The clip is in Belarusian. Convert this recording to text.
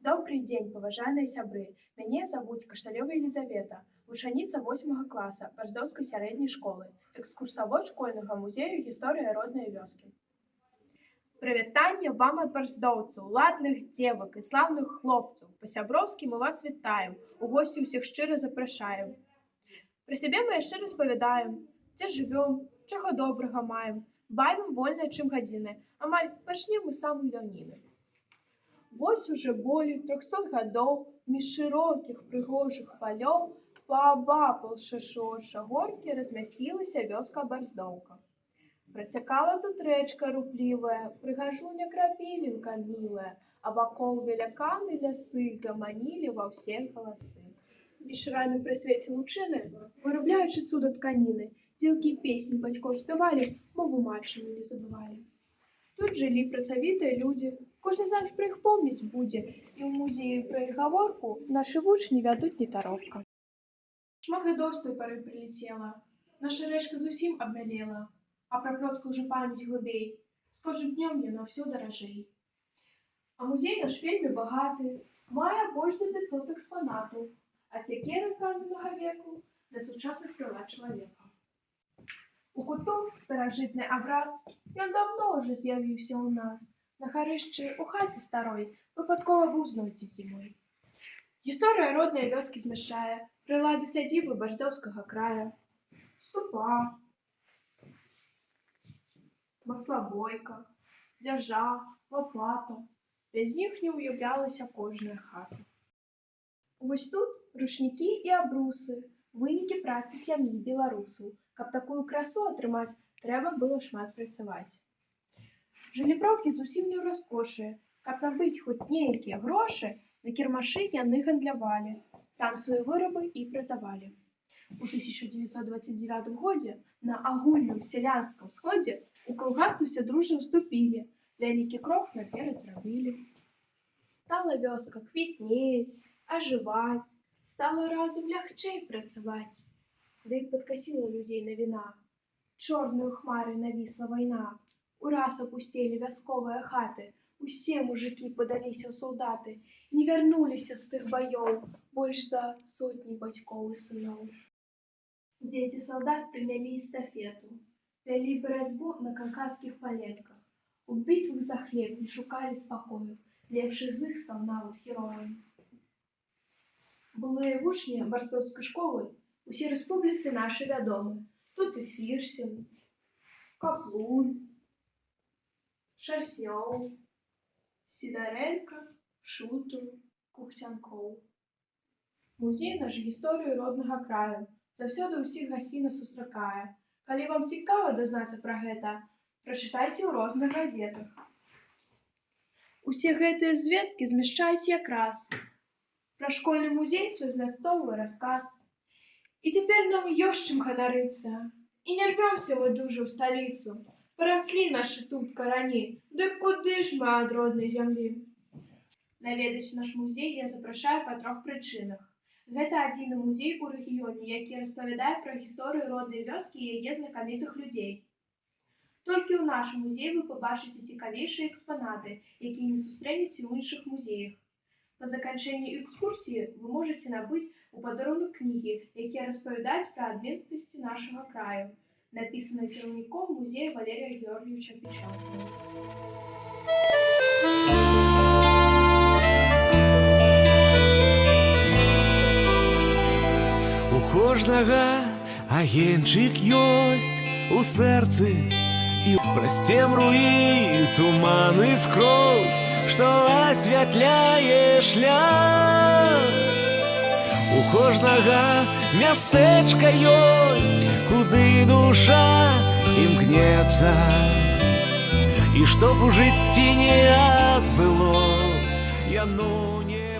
Добрый дзень, паважаныя сябры. Мяне завуць Кашталёва Елізавета, вучаніца 8 класа Барздоўскай сярэдняй школы, экскурсавод школьнага музею гісторыі роднай вёскі. Прывітанне вам ад барздоўцаў, ладных дзевак і слаўных хлопцаў. Па-сяброўскі мы вас вітаем, у госці ўсіх шчыра запрашаем. Пра сябе мы яшчэ распавядаем, дзе жывём, чаго добрага маем, бавім вольныя чым гадзіны, амаль пачнем мы самую даўніны. Вось уже болей 300 гадоў між шырокіх прыгожых палёў паабапал шашоша горкі размясцілася вёска Барздоўка. Працякала тут рэчка руплівая, прыгажуня крапівінка мілая, а вакол веляканы лясы гаманілі ва ўсе галасы. Вечарамі пры свеце лучыны, вырабляючы цуда тканіны, дзелкі песні бацькоў спявалі, мову матчыну не забывалі. Тут жылі працавітыя людзі, кожны з нас пра іх помніць будзе, і ў музеі пра іх гаворку нашы вучні вядуць нетаропка. Шмат гадоў з той пары прылецела, наша рэчка зусім абмялела, а пра продкаў ужо памяць глыбей, з кожным днём яна ўсё даражэй. А музей наш вельмі багаты, мае больш за 500 экспанатаў, ад цякеры каменнага веку да сучасных прылад чалавека. У куту старажытны абраз, ён даўно ўжо з'явіўся ў нас, на гарышчы у хаце старой выпадкова быў знойдзены зімой. Гісторыя роднай вёскі змяшчае прылады сядзібы барздоўскага края. Ступа, маслабойка, дзяжа, лапата. Без іх не ўяўлялася кожная хата. Вось тут ручнікі і абрусы, вынікі працы сям'і беларусаў. Каб такую красу атрымаць, трэба было шмат працаваць. Жылі продкі зусім не ў раскошы. Каб набыць хоць нейкія грошы, на кірмашы яны гандлявалі. Там свае вырабы і прадавалі. У 1929 годзе на агульным сялянскім сходзе у калгас усе дружна ўступілі, вялікі крок наперад зрабілі. Стала вёска квітнець, ажываць, стала разам лягчэй працаваць. Ды і падкасіла людзей навіна. Чорнаю хмарай навісла вайна. Ураз апусцелі вясковыя хаты. Усе мужыкі падаліся ў салдаты. Не вярнуліся з тых баёў больш за сотні бацькоў і сыноў. Дзеці салдат прынялі эстафету. Вялі барацьбу на каўказскіх палетках. У бітвах за хлеб не шукалі спакою. Лепшы з іх стаў нават героем. Былыя вучні барздоўскай школы усе рэспубліцы нашы вядомы. Тут і Фірсін, Каплун, Шарснёў, Сідарэнка, Шуту, Кухцянкоў. Музей наш гісторыі роднага краю заўсёды ўсіх гасцінна сустракае. Калі вам цікава дазнацца пра гэта, прачытайце ў розных газетах. Усе гэтыя звесткі змяшчаюць якраз пра школьны музей свой змястоўвы расказ. І цяпер нам ёсць чым ганарыцца. І не рвёмся мы дужа ў сталіцу. Параслі нашы тут карані, дык куды ж мы ад роднай зямлі? Наведаць наш музей я запрашаю па 3 прычынах. Гэта адзіны музей у рэгіёне, які распавядае пра гісторыю роднай вёскі і яе знакамітых людзей. Толькі ў нашым музеі вы пабачыце цікавейшыя экспанаты, якія не сустрэнеце ў іншых музеях. Па заканчэнні экскурсіі вы можаце набыць у падарунак кнігі, якія распавядаюць пра адметнасці нашага краю, напісаныя кіраўніком музея Валерія Георгіевича Печорскага. У кожнага агеньчык ёсць у сэрцы, і праз цемру і туманы скрозь, што асвятляе шлях. У кожнага мястэчка ёсць, куды душа імкнецца. І што б у жыцці не адбылось, яно не